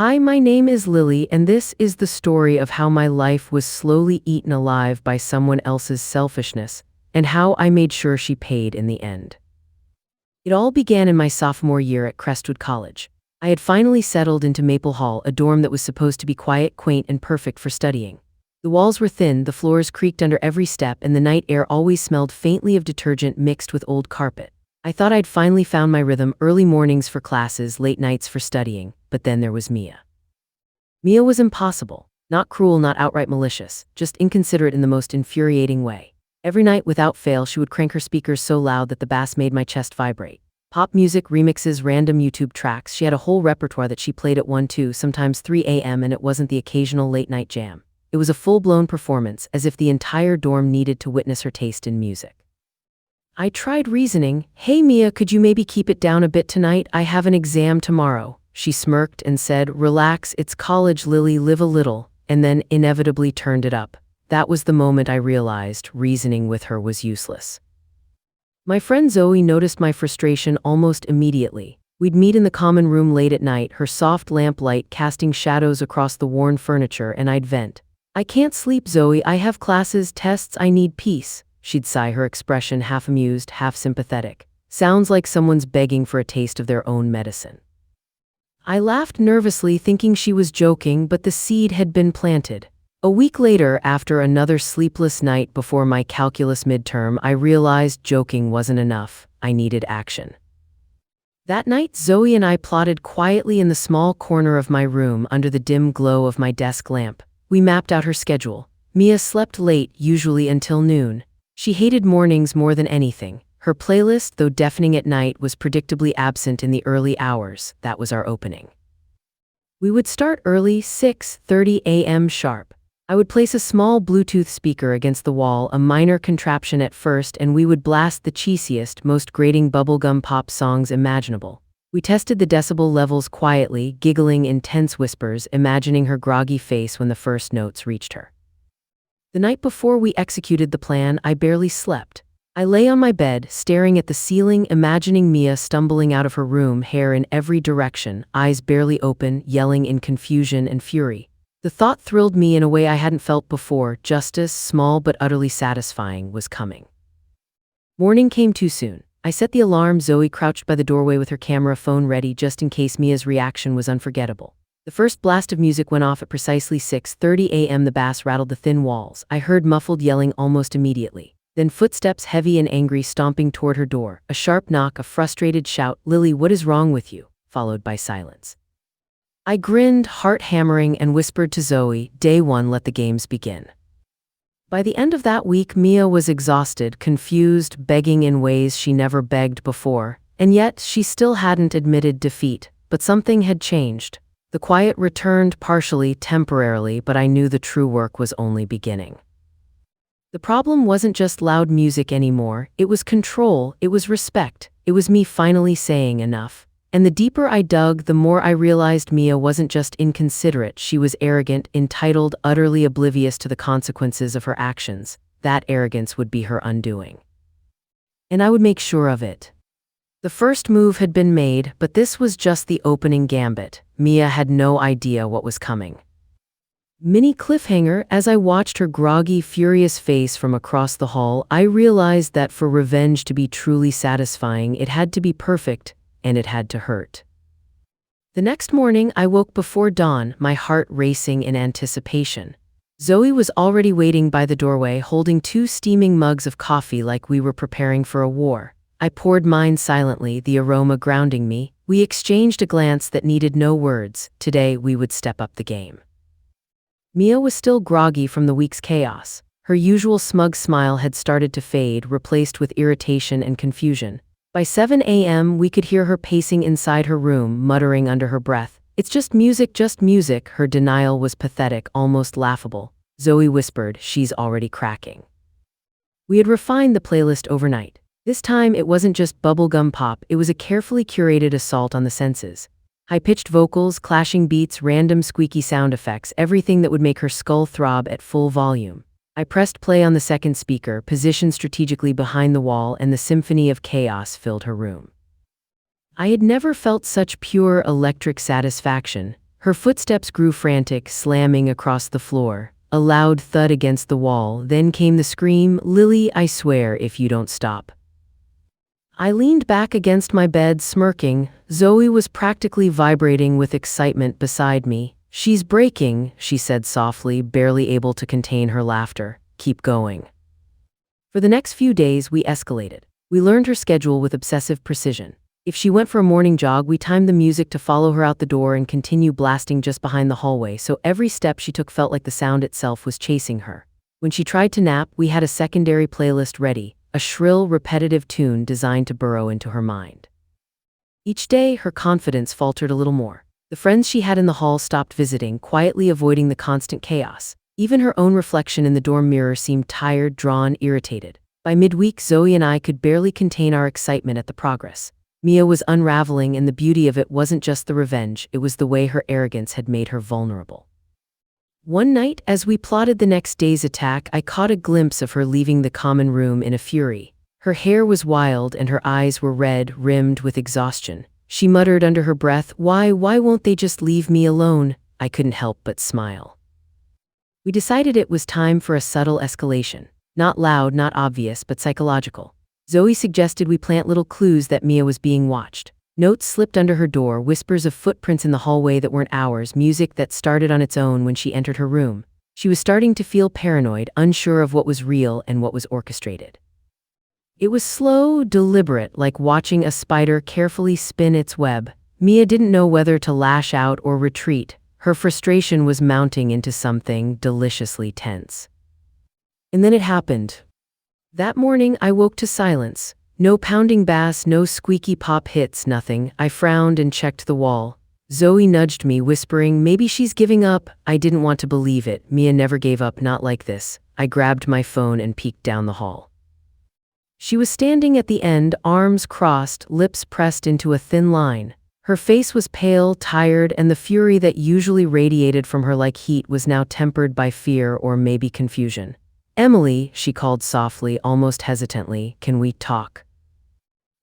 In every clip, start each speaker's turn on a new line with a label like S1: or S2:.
S1: Hi, my name is Lily, and this is the story of how my life was slowly eaten alive by someone else's selfishness, and how I made sure she paid in the end. It all began in my sophomore year at Crestwood College. I had finally settled into Maple Hall, a dorm that was supposed to be quiet, quaint, and perfect for studying. The walls were thin, the floors creaked under every step, and the night air always smelled faintly of detergent mixed with old carpet. I thought I'd finally found my rhythm: early mornings for classes, late nights for studying. But then there was Mia. Mia was impossible. Not cruel, not outright malicious, just inconsiderate in the most infuriating way. Every night without fail she would crank her speakers so loud that the bass made my chest vibrate. Pop music, remixes, random YouTube tracks. She had a whole repertoire that she played at 1, 2, sometimes 3 a.m., and it wasn't the occasional late-night jam. It was a full-blown performance, as if the entire dorm needed to witness her taste in music. I tried reasoning. "Hey Mia, could you maybe keep it down a bit tonight? I have an exam tomorrow." She smirked and said, "Relax, it's college, Lily, live a little," and then inevitably turned it up. That was the moment I realized reasoning with her was useless. My friend Zoe noticed my frustration almost immediately. We'd meet in the common room late at night, her soft lamp light casting shadows across the worn furniture, and I'd vent. "I can't sleep, Zoe, I have classes, tests, I need peace." She'd sigh, her expression half amused, half sympathetic. Sounds like someone's begging for a taste of their own medicine. I laughed nervously, thinking she was joking, but the seed had been planted. A week later, after another sleepless night before my calculus midterm, I realized joking wasn't enough. I needed action. That night, Zoe and I plotted quietly in the small corner of my room under the dim glow of my desk lamp. We mapped out her schedule. Mia slept late, usually until noon. She hated mornings more than anything. Her playlist, though deafening at night, was predictably absent in the early hours. That was our opening. We would start early, 6:30 a.m. sharp. I would place a small Bluetooth speaker against the wall, a minor contraption at first, and we would blast the cheesiest, most grating bubblegum pop songs imaginable. We tested the decibel levels quietly, giggling in tense whispers, imagining her groggy face when the first notes reached her. The night before we executed the plan, I barely slept. I lay on my bed, staring at the ceiling, imagining Mia stumbling out of her room, hair in every direction, eyes barely open, yelling in confusion and fury. The thought thrilled me in a way I hadn't felt before. Justice, small but utterly satisfying, was coming. Morning came too soon. I set the alarm. Zoe crouched by the doorway with her camera phone ready just in case Mia's reaction was unforgettable. The first blast of music went off at precisely 6:30 a.m. The bass rattled the thin walls. I heard muffled yelling almost immediately. Then footsteps, heavy and angry, stomping toward her door. A sharp knock, a frustrated shout, "Lily, what is wrong with you?" followed by silence. I grinned, heart hammering, and whispered to Zoe, "Day 1, let the games begin." By the end of that week, Mia was exhausted, confused, begging in ways she never begged before, and yet she still hadn't admitted defeat. But something had changed. The quiet returned, partially, temporarily, but I knew the true work was only beginning. The problem wasn't just loud music anymore. It was control, it was respect, it was me finally saying enough. And the deeper I dug, the more I realized Mia wasn't just inconsiderate, she was arrogant, entitled, utterly oblivious to the consequences of her actions. That arrogance would be her undoing. And I would make sure of it. The first move had been made, but this was just the opening gambit. Mia had no idea what was coming. Mini cliffhanger: as I watched her groggy, furious face from across the hall, I realized that for revenge to be truly satisfying, it had to be perfect, and it had to hurt. The next morning, I woke before dawn, my heart racing in anticipation. Zoe was already waiting by the doorway, holding 2 steaming mugs of coffee like we were preparing for a war. I poured mine silently, the aroma grounding me. We exchanged a glance that needed no words. Today, we would step up the game. Mia was still groggy from the week's chaos. Her usual smug smile had started to fade, replaced with irritation and confusion. By 7 a.m., we could hear her pacing inside her room, muttering under her breath, "It's just music, just music." Her denial was pathetic, almost laughable. Zoe whispered, "She's already cracking." We had refined the playlist overnight. This time, it wasn't just bubblegum pop, it was a carefully curated assault on the senses. High-pitched vocals, clashing beats, random squeaky sound effects, everything that would make her skull throb at full volume. I pressed play on the second speaker, positioned strategically behind the wall, and the symphony of chaos filled her room. I had never felt such pure electric satisfaction. Her footsteps grew frantic, slamming across the floor. A loud thud against the wall, then came the scream, "Lily, I swear if you don't stop." I leaned back against my bed, smirking. Zoe was practically vibrating with excitement beside me. "She's breaking," she said softly, barely able to contain her laughter. "Keep going." For the next few days, we escalated. We learned her schedule with obsessive precision. If she went for a morning jog, we timed the music to follow her out the door and continue blasting just behind the hallway, so every step she took felt like the sound itself was chasing her. When she tried to nap, we had a secondary playlist ready, a shrill, repetitive tune designed to burrow into her mind. Each day, her confidence faltered a little more. The friends she had in the hall stopped visiting, quietly avoiding the constant chaos. Even her own reflection in the dorm mirror seemed tired, drawn, irritated. By midweek, Zoe and I could barely contain our excitement at the progress. Mia was unraveling, and the beauty of it wasn't just the revenge, it was the way her arrogance had made her vulnerable. One night, as we plotted the next day's attack, I caught a glimpse of her leaving the common room in a fury. Her hair was wild and her eyes were red, rimmed with exhaustion. She muttered under her breath, Why won't they just leave me alone?" I couldn't help but smile. We decided it was time for a subtle escalation. Not loud, not obvious, but psychological. Zoe suggested we plant little clues that Mia was being watched. Notes slipped under her door, whispers of footprints in the hallway that weren't ours, music that started on its own when she entered her room. She was starting to feel paranoid, unsure of what was real and what was orchestrated. It was slow, deliberate, like watching a spider carefully spin its web. Mia didn't know whether to lash out or retreat. Her frustration was mounting into something deliciously tense. And then it happened. That morning, I woke to silence. No pounding bass, no squeaky pop hits, nothing. I frowned and checked the wall. Zoe nudged me, whispering, "Maybe she's giving up." I didn't want to believe it. Mia never gave up, not like this. I grabbed my phone and peeked down the hall. She was standing at the end, arms crossed, lips pressed into a thin line. Her face was pale, tired, and the fury that usually radiated from her like heat was now tempered by fear or maybe confusion. "Emily," she called softly, almost hesitantly, "can we talk?"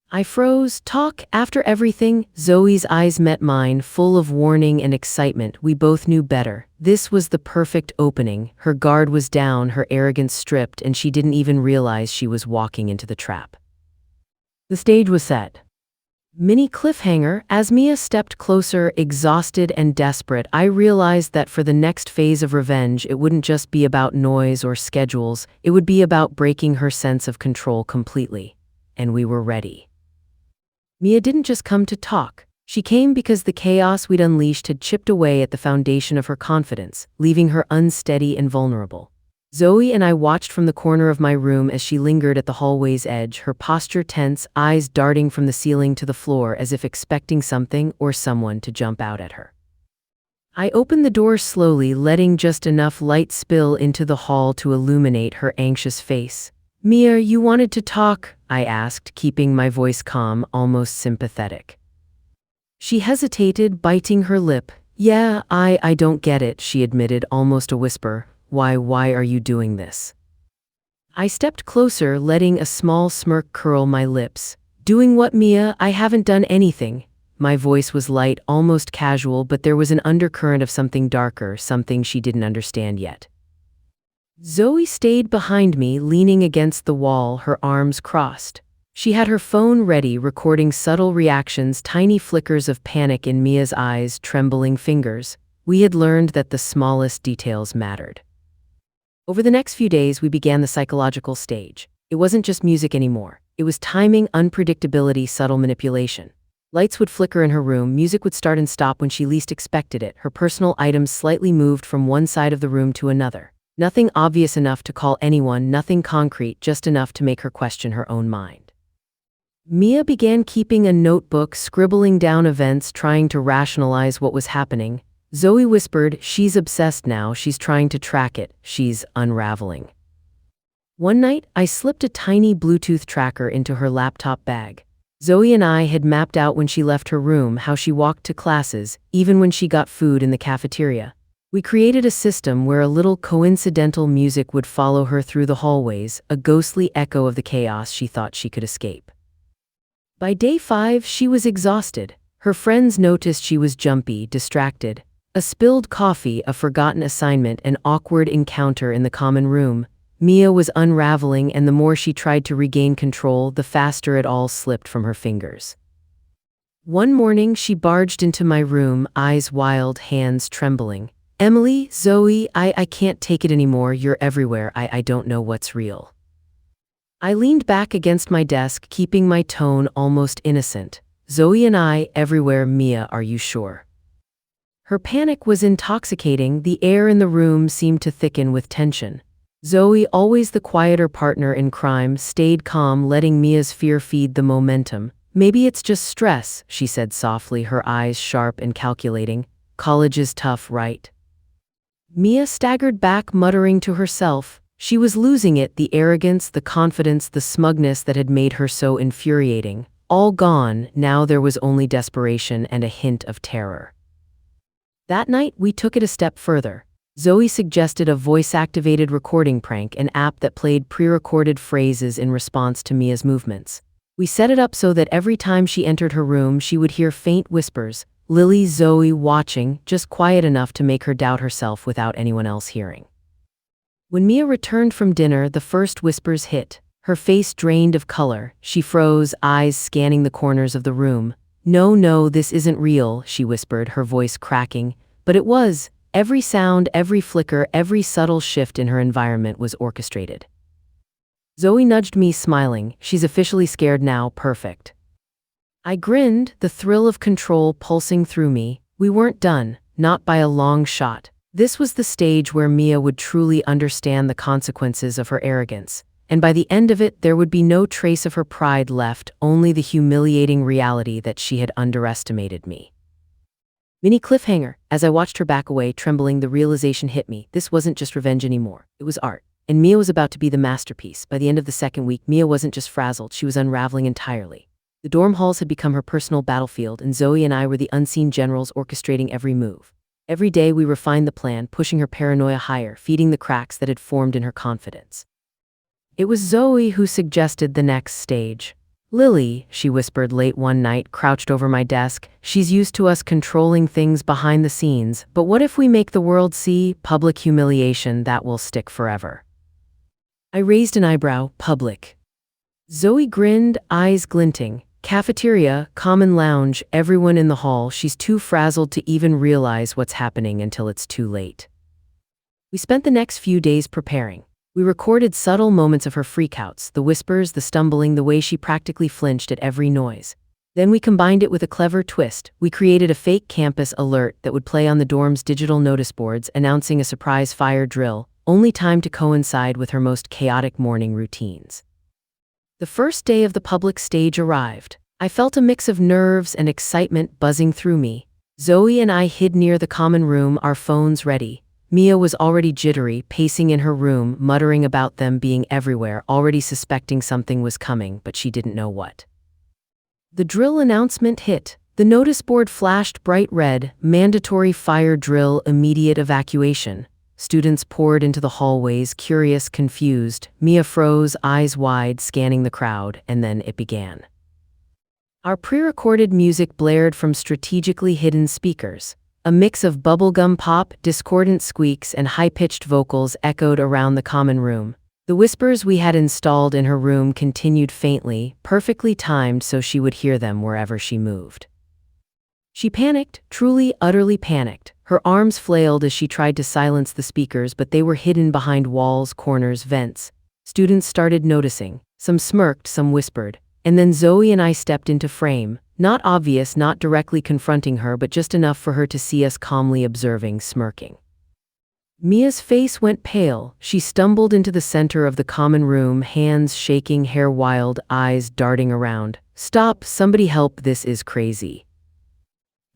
S1: I froze. "Talk? After everything?" Zoe's eyes met mine, full of warning and excitement. We both knew better. This was the perfect opening. Her guard was down, her arrogance stripped, and she didn't even realize she was walking into the trap. The stage was set. Mini cliffhanger. As Mia stepped closer, exhausted and desperate, I realized that for the next phase of revenge, it wouldn't just be about noise or schedules, it would be about breaking her sense of control completely. And we were ready. Mia didn't just come to talk. She came because the chaos we'd unleashed had chipped away at the foundation of her confidence, leaving her unsteady and vulnerable. Zoe and I watched from the corner of my room as she lingered at the hallway's edge, her posture tense, eyes darting from the ceiling to the floor as if expecting something or someone to jump out at her. I opened the door slowly, letting just enough light spill into the hall to illuminate her anxious face. "Mia, you wanted to talk?" I asked, keeping my voice calm, almost sympathetic. She hesitated, biting her lip. "Yeah, I don't get it," she admitted, almost a whisper. Why are you doing this?" I stepped closer, letting a small smirk curl my lips. "Doing what, Mia? I haven't done anything." My voice was light, almost casual, but there was an undercurrent of something darker, something she didn't understand yet. Zoe stayed behind me, leaning against the wall, her arms crossed. She had her phone ready, recording subtle reactions, tiny flickers of panic in Mia's eyes, trembling fingers. We had learned that the smallest details mattered. Over the next few days, we began the psychological stage. It wasn't just music anymore. It was timing, unpredictability, subtle manipulation. Lights would flicker in her room, music would start and stop when she least expected it, her personal items slightly moved from one side of the room to another. Nothing obvious enough to call anyone, nothing concrete, just enough to make her question her own mind. Mia began keeping a notebook, scribbling down events, trying to rationalize what was happening. Zoe whispered, "She's obsessed now, she's trying to track it, she's unraveling." One night, I slipped a tiny Bluetooth tracker into her laptop bag. Zoe and I had mapped out when she left her room, how she walked to classes, even when she got food in the cafeteria. We created a system where a little coincidental music would follow her through the hallways, a ghostly echo of the chaos she thought she could escape. By day 5, she was exhausted. Her friends noticed she was jumpy, distracted. A spilled coffee, a forgotten assignment, an awkward encounter in the common room. Mia was unraveling, and the more she tried to regain control, the faster it all slipped from her fingers. One morning, she barged into my room, eyes wild, hands trembling. "Emily, Zoe, I can't take it anymore. You're everywhere. I don't know what's real." I leaned back against my desk, keeping my tone almost innocent. "Zoe and I, everywhere. Mia, are you sure?" Her panic was intoxicating. The air in the room seemed to thicken with tension. Zoe, always the quieter partner in crime, stayed calm, letting Mia's fear feed the momentum. "Maybe it's just stress," she said softly, her eyes sharp and calculating. "College is tough, right?" Mia staggered back, muttering to herself. She was losing it, the arrogance, the confidence, the smugness that had made her so infuriating. All gone, now there was only desperation and a hint of terror. That night, we took it a step further. Zoe suggested a voice-activated recording prank, an app that played pre-recorded phrases in response to Mia's movements. We set it up so that every time she entered her room, she would hear faint whispers. Lily, Zoe, watching, just quiet enough to make her doubt herself without anyone else hearing. When Mia returned from dinner, the first whispers hit. Her face drained of color. She froze, eyes scanning the corners of the room. No, this isn't real," she whispered, her voice cracking. But it was. Every sound, every flicker, every subtle shift in her environment was orchestrated. Zoe nudged me, smiling. "She's officially scared now, perfect." I grinned, the thrill of control pulsing through me. We weren't done, not by a long shot. This was the stage where Mia would truly understand the consequences of her arrogance. And by the end of it, there would be no trace of her pride left, only the humiliating reality that she had underestimated me. Mini cliffhanger. As I watched her back away, trembling, the realization hit me. This wasn't just revenge anymore. It was art. And Mia was about to be the masterpiece. By the end of the second week, Mia wasn't just frazzled, she was unraveling entirely. The dorm halls had become her personal battlefield, and Zoe and I were the unseen generals orchestrating every move. Every day we refined the plan, pushing her paranoia higher, feeding the cracks that had formed in her confidence. It was Zoe who suggested the next stage. "Lily," she whispered late one night, crouched over my desk, "she's used to us controlling things behind the scenes, but what if we make the world see public humiliation that will stick forever?" I raised an eyebrow. "Public?" Zoe grinned, eyes glinting. "Cafeteria, common lounge, everyone in the hall. She's too frazzled to even realize what's happening until it's too late." We spent the next few days preparing. We recorded subtle moments of her freakouts, the whispers, the stumbling, the way she practically flinched at every noise. Then we combined it with a clever twist. We created a fake campus alert that would play on the dorm's digital notice boards, announcing a surprise fire drill, only timed to coincide with her most chaotic morning routines. The first day of the public stage arrived. I felt a mix of nerves and excitement buzzing through me. Zoe and I hid near the common room, our phones ready. Mia was already jittery, pacing in her room, muttering about them being everywhere, already suspecting something was coming, but she didn't know what. The drill announcement hit. The notice board flashed bright red, mandatory fire drill, immediate evacuation. Students poured into the hallways, curious, confused. Mia froze, eyes wide, scanning the crowd, and then it began. Our pre-recorded music blared from strategically hidden speakers. A mix of bubblegum pop, discordant squeaks, and high-pitched vocals echoed around the common room. The whispers we had installed in her room continued faintly, perfectly timed so she would hear them wherever she moved. She panicked, truly, utterly panicked. Her arms flailed as she tried to silence the speakers, but they were hidden behind walls, corners, vents. Students started noticing. Some smirked, some whispered. And then Zoe and I stepped into frame. Not obvious, not directly confronting her, but just enough for her to see us calmly observing, smirking. Mia's face went pale. She stumbled into the center of the common room, hands shaking, hair wild, eyes darting around. "Stop, somebody help, this is crazy."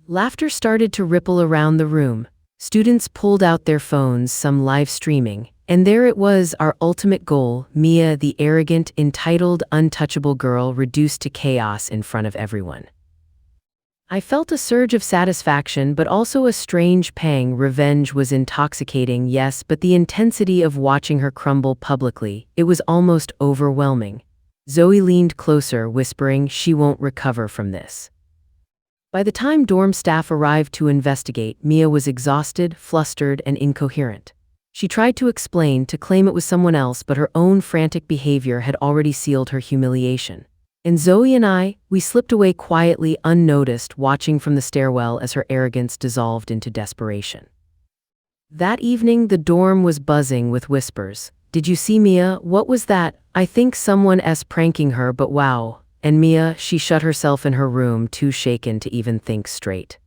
S1: Laughter started to ripple around the room. Students pulled out their phones, some live streaming. And there it was, our ultimate goal, Mia, the arrogant, entitled, untouchable girl, reduced to chaos in front of everyone. I felt a surge of satisfaction, but also a strange pang. Revenge was intoxicating, yes, but the intensity of watching her crumble publicly, it was almost overwhelming. Zoe leaned closer, whispering, "She won't recover from this." By the time dorm staff arrived to investigate, Mia was exhausted, flustered, and incoherent. She tried to explain, to claim it was someone else, but her own frantic behavior had already sealed her humiliation. And Zoe and we slipped away quietly, unnoticed, watching from the stairwell as her arrogance dissolved into desperation. That evening, the dorm was buzzing with whispers. "Did you see Mia? What was that? I think someone's pranking her, but wow." And Mia, she shut herself in her room, too shaken to even think straight.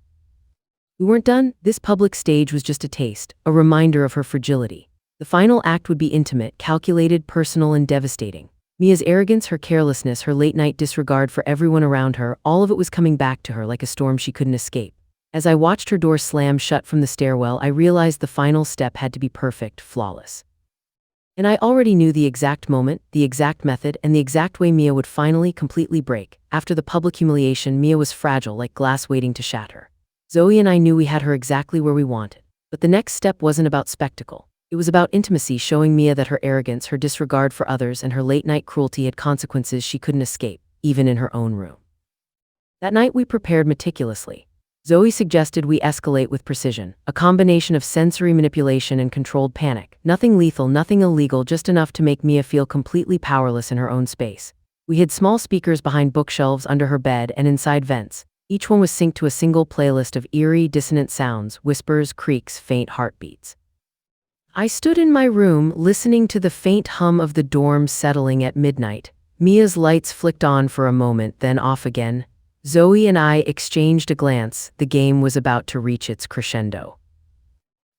S1: We weren't done. This public stage was just a taste, a reminder of her fragility. The final act would be intimate, calculated, personal, and devastating. Mia's arrogance, her carelessness, her late-night disregard for everyone around her, all of it was coming back to her like a storm she couldn't escape. As I watched her door slam shut from the stairwell, I realized the final step had to be perfect, flawless. And I already knew the exact moment, the exact method, and the exact way Mia would finally completely break. After the public humiliation, Mia was fragile, like glass waiting to shatter. Zoe and I knew we had her exactly where we wanted. But the next step wasn't about spectacle. It was about intimacy, showing Mia that her arrogance, her disregard for others, and her late-night cruelty had consequences she couldn't escape, even in her own room. That night we prepared meticulously. Zoe suggested we escalate with precision, a combination of sensory manipulation and controlled panic. Nothing lethal, nothing illegal, just enough to make Mia feel completely powerless in her own space. We hid small speakers behind bookshelves, under her bed, and inside vents. Each one was synced to a single playlist of eerie, dissonant sounds, whispers, creaks, faint heartbeats. I stood in my room, listening to the faint hum of the dorm settling at midnight. Mia's lights flicked on for a moment, then off again. Zoe and I exchanged a glance. The game was about to reach its crescendo.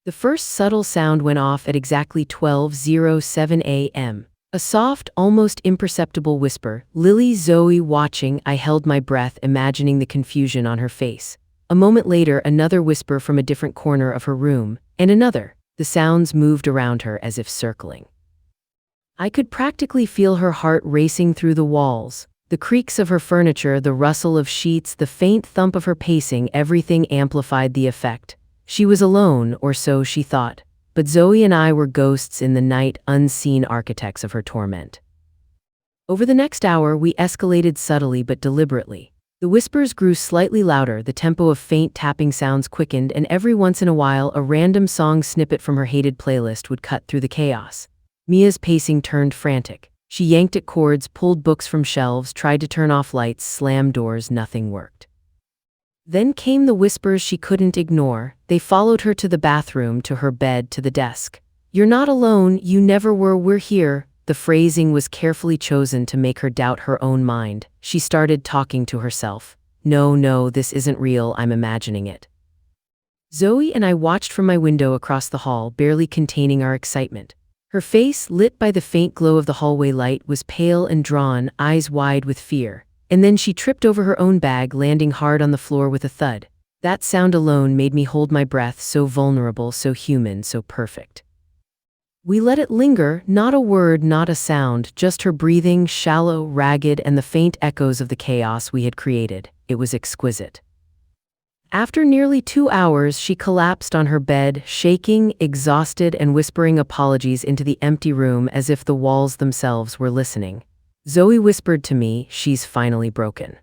S1: The first subtle sound went off at exactly 12:07 a.m. A soft, almost imperceptible whisper. Lily, Zoe watching. I held my breath, imagining the confusion on her face. A moment later, another whisper from a different corner of her room, and another. The sounds moved around her as if circling. I could practically feel her heart racing through the walls. The creaks of her furniture, the rustle of sheets, the faint thump of her pacing, everything amplified the effect. She was alone, or so she thought. But Zoe and I were ghosts in the night, unseen architects of her torment. Over the next hour, we escalated subtly but deliberately. The whispers grew slightly louder, the tempo of faint tapping sounds quickened, and every once in a while, a random song snippet from her hated playlist would cut through the chaos. Mia's pacing turned frantic. She yanked at cords, pulled books from shelves, tried to turn off lights, slammed doors, nothing worked. Then came the whispers she couldn't ignore. They followed her to the bathroom, to her bed, to the desk. "You're not alone, you never were, we're here." The phrasing was carefully chosen to make her doubt her own mind. She started talking to herself. No, this isn't real, I'm imagining it." Zoe and I watched from my window across the hall, barely containing our excitement. Her face, lit by the faint glow of the hallway light, was pale and drawn, eyes wide with fear. And then she tripped over her own bag, landing hard on the floor with a thud. That sound alone made me hold my breath, so vulnerable, so human, so perfect. We let it linger, not a word, not a sound, just her breathing, shallow, ragged, and the faint echoes of the chaos we had created. It was exquisite. After nearly 2 hours, she collapsed on her bed, shaking, exhausted, and whispering apologies into the empty room as if the walls themselves were listening. Zoe whispered to me, "She's finally broken."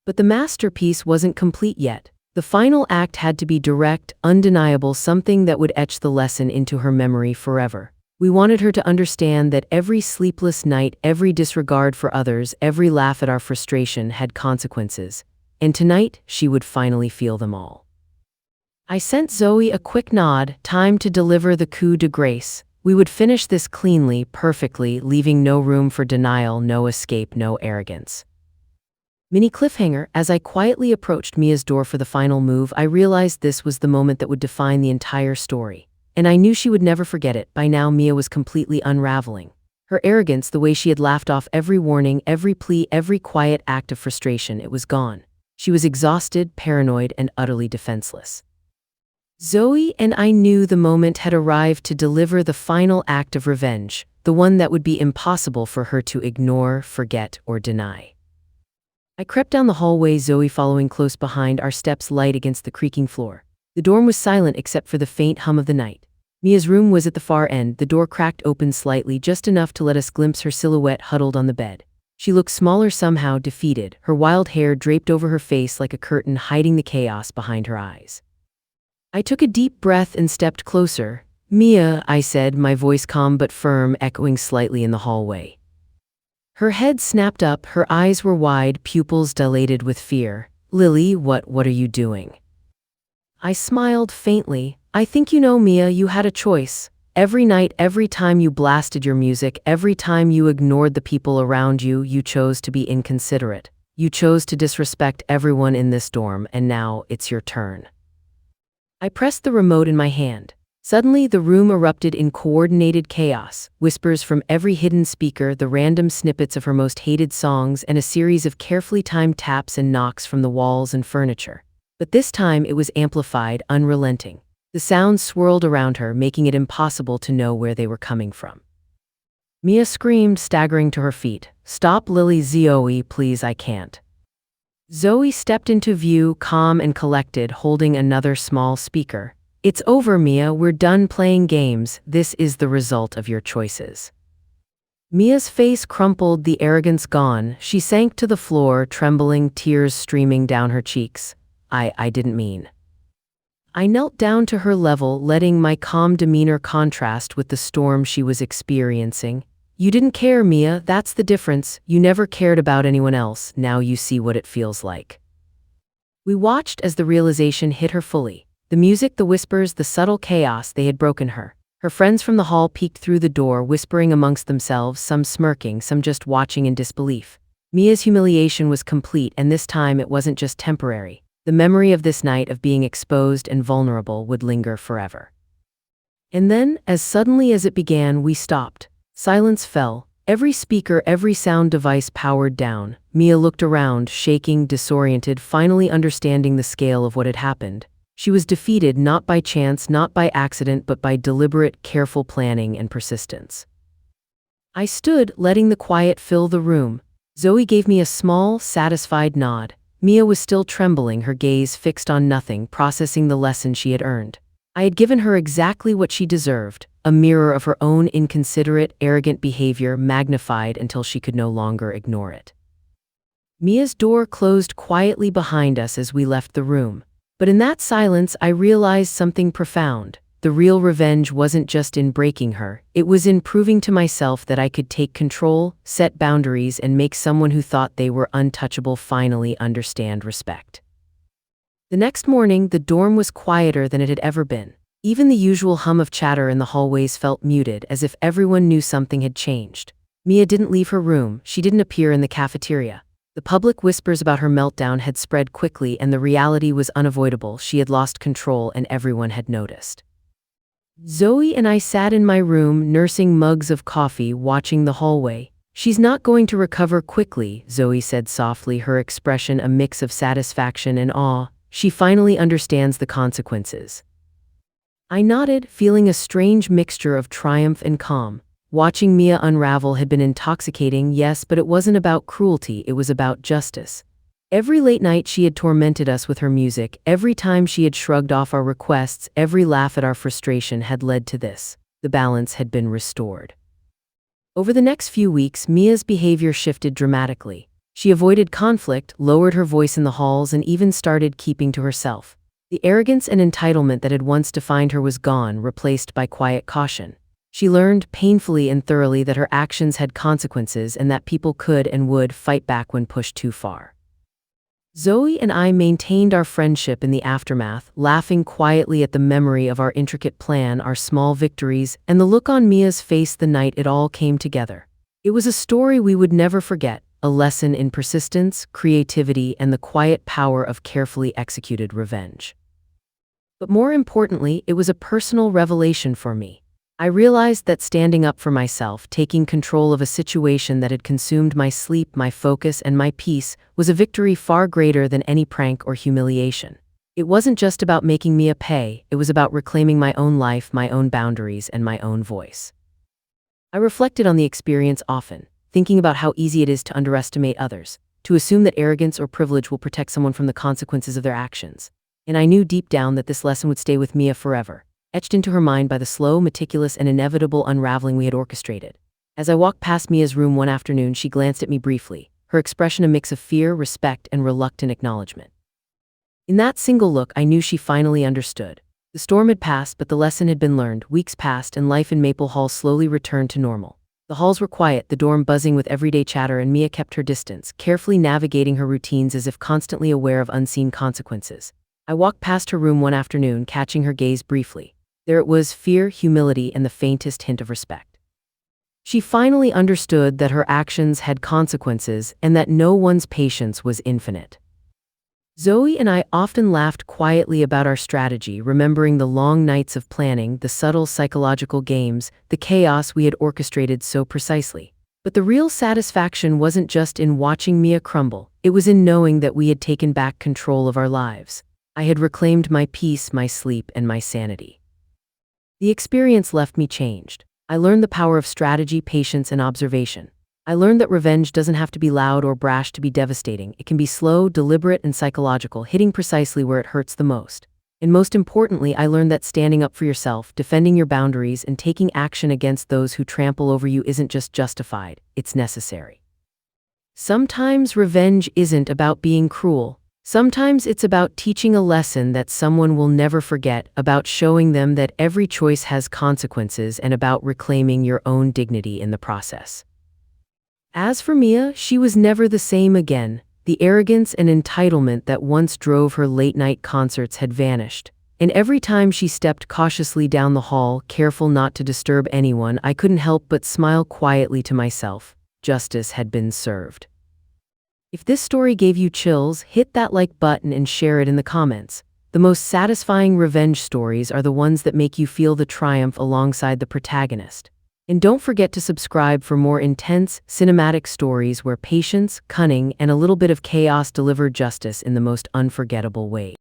S1: But the masterpiece wasn't complete yet. The final act had to be direct, undeniable, something that would etch the lesson into her memory forever. We wanted her to understand that every sleepless night, every disregard for others, every laugh at our frustration had consequences. And tonight, she would finally feel them all. I sent Zoe a quick nod, time to deliver the coup de grace. We would finish this cleanly, perfectly, leaving no room for denial, no escape, no arrogance. Mini cliffhanger. As I quietly approached Mia's door for the final move, I realized this was the moment that would define the entire story. And I knew she would never forget it. By now, Mia was completely unraveling. Her arrogance, the way she had laughed off every warning, every plea, every quiet act of frustration, it was gone. She was exhausted, paranoid, and utterly defenseless. Zoe and I knew the moment had arrived to deliver the final act of revenge, the one that would be impossible for her to ignore, forget, or deny. I crept down the hallway, Zoe following close behind, our steps light against the creaking floor. The dorm was silent except for the faint hum of the night. Mia's room was at the far end, the door cracked open slightly, just enough to let us glimpse her silhouette huddled on the bed. She looked smaller somehow, defeated, her wild hair draped over her face like a curtain hiding the chaos behind her eyes. I took a deep breath and stepped closer. "Mia," I said, my voice calm but firm, echoing slightly in the hallway. Her head snapped up, her eyes were wide, pupils dilated with fear. "Lily, what are you doing?" I smiled faintly. "I think you know, Mia, you had a choice. Every night, every time you blasted your music, every time you ignored the people around you, you chose to be inconsiderate. You chose to disrespect everyone in this dorm, and now it's your turn." I pressed the remote in my hand. Suddenly, the room erupted in coordinated chaos, whispers from every hidden speaker, the random snippets of her most hated songs, and a series of carefully timed taps and knocks from the walls and furniture. But this time it was amplified, unrelenting. The sounds swirled around her, making it impossible to know where they were coming from. Mia screamed, staggering to her feet. "Stop, Lily, Zoe, please, I can't." Zoe stepped into view, calm and collected, holding another small speaker. "It's over, Mia, we're done playing games. This is the result of your choices." Mia's face crumpled, the arrogance gone. She sank to the floor, trembling, tears streaming down her cheeks. I didn't mean." I knelt down to her level, letting my calm demeanor contrast with the storm she was experiencing. "You didn't care, Mia, that's the difference. You never cared about anyone else. Now you see what it feels like." We watched as the realization hit her fully. The music, the whispers, the subtle chaos, they had broken her. Her friends from the hall peeked through the door, whispering amongst themselves, some smirking, some just watching in disbelief. Mia's humiliation was complete, and this time it wasn't just temporary. The memory of this night of being exposed and vulnerable would linger forever. And then, as suddenly as it began, we stopped. Silence fell. Every speaker, every sound device powered down. Mia looked around, shaking, disoriented, finally understanding the scale of what had happened. She was defeated not by chance, not by accident, but by deliberate, careful planning and persistence. I stood, letting the quiet fill the room. Zoe gave me a small, satisfied nod. Mia was still trembling, her gaze fixed on nothing, processing the lesson she had earned. I had given her exactly what she deserved, a mirror of her own inconsiderate, arrogant behavior magnified until she could no longer ignore it. Mia's door closed quietly behind us as we left the room. But in that silence, I realized something profound. The real revenge wasn't just in breaking her, it was in proving to myself that I could take control, set boundaries, and make someone who thought they were untouchable finally understand respect. The next morning, the dorm was quieter than it had ever been. Even the usual hum of chatter in the hallways felt muted, as if everyone knew something had changed. Mia didn't leave her room, she didn't appear in the cafeteria. The public whispers about her meltdown had spread quickly, and the reality was unavoidable. She had lost control, and everyone had noticed. Zoe and I sat in my room, nursing mugs of coffee, watching the hallway. "She's not going to recover quickly," Zoe said softly, her expression a mix of satisfaction and awe. "She finally understands the consequences." I nodded, feeling a strange mixture of triumph and calm. Watching Mia unravel had been intoxicating, yes, but it wasn't about cruelty, it was about justice. Every late night she had tormented us with her music, every time she had shrugged off our requests, every laugh at our frustration had led to this. The balance had been restored. Over the next few weeks, Mia's behavior shifted dramatically. She avoided conflict, lowered her voice in the halls, and even started keeping to herself. The arrogance and entitlement that had once defined her was gone, replaced by quiet caution. She learned painfully and thoroughly that her actions had consequences and that people could and would fight back when pushed too far. Zoe and I maintained our friendship in the aftermath, laughing quietly at the memory of our intricate plan, our small victories, and the look on Mia's face the night it all came together. It was a story we would never forget, a lesson in persistence, creativity, and the quiet power of carefully executed revenge. But more importantly, it was a personal revelation for me. I realized that standing up for myself, taking control of a situation that had consumed my sleep, my focus, and my peace, was a victory far greater than any prank or humiliation. It wasn't just about making Mia pay, it was about reclaiming my own life, my own boundaries, and my own voice. I reflected on the experience often, thinking about how easy it is to underestimate others, to assume that arrogance or privilege will protect someone from the consequences of their actions. And I knew deep down that this lesson would stay with Mia forever, etched into her mind by the slow, meticulous, and inevitable unraveling we had orchestrated. As I walked past Mia's room one afternoon, she glanced at me briefly, her expression a mix of fear, respect, and reluctant acknowledgement. In that single look, I knew she finally understood. The storm had passed, but the lesson had been learned. Weeks passed, and life in Maple Hall slowly returned to normal. The halls were quiet, the dorm buzzing with everyday chatter, and Mia kept her distance, carefully navigating her routines as if constantly aware of unseen consequences. I walked past her room one afternoon, catching her gaze briefly. There it was, fear, humility, and the faintest hint of respect. She finally understood that her actions had consequences and that no one's patience was infinite. Zoe and I often laughed quietly about our strategy, remembering the long nights of planning, the subtle psychological games, the chaos we had orchestrated so precisely. But the real satisfaction wasn't just in watching Mia crumble, it was in knowing that we had taken back control of our lives. I had reclaimed my peace, my sleep, and my sanity. The experience left me changed. I learned the power of strategy, patience, and observation. I learned that revenge doesn't have to be loud or brash to be devastating. It can be slow, deliberate, and psychological, hitting precisely where it hurts the most. And most importantly, I learned that standing up for yourself, defending your boundaries, and taking action against those who trample over you isn't just justified, it's necessary. Sometimes revenge isn't about being cruel. Sometimes it's about teaching a lesson that someone will never forget, about showing them that every choice has consequences, and about reclaiming your own dignity in the process. As for Mia, she was never the same again. The arrogance and entitlement that once drove her late-night concerts had vanished. And every time she stepped cautiously down the hall, careful not to disturb anyone, I couldn't help but smile quietly to myself. Justice had been served. If this story gave you chills, hit that like button and share it in the comments. The most satisfying revenge stories are the ones that make you feel the triumph alongside the protagonist. And don't forget to subscribe for more intense, cinematic stories where patience, cunning, and a little bit of chaos deliver justice in the most unforgettable way.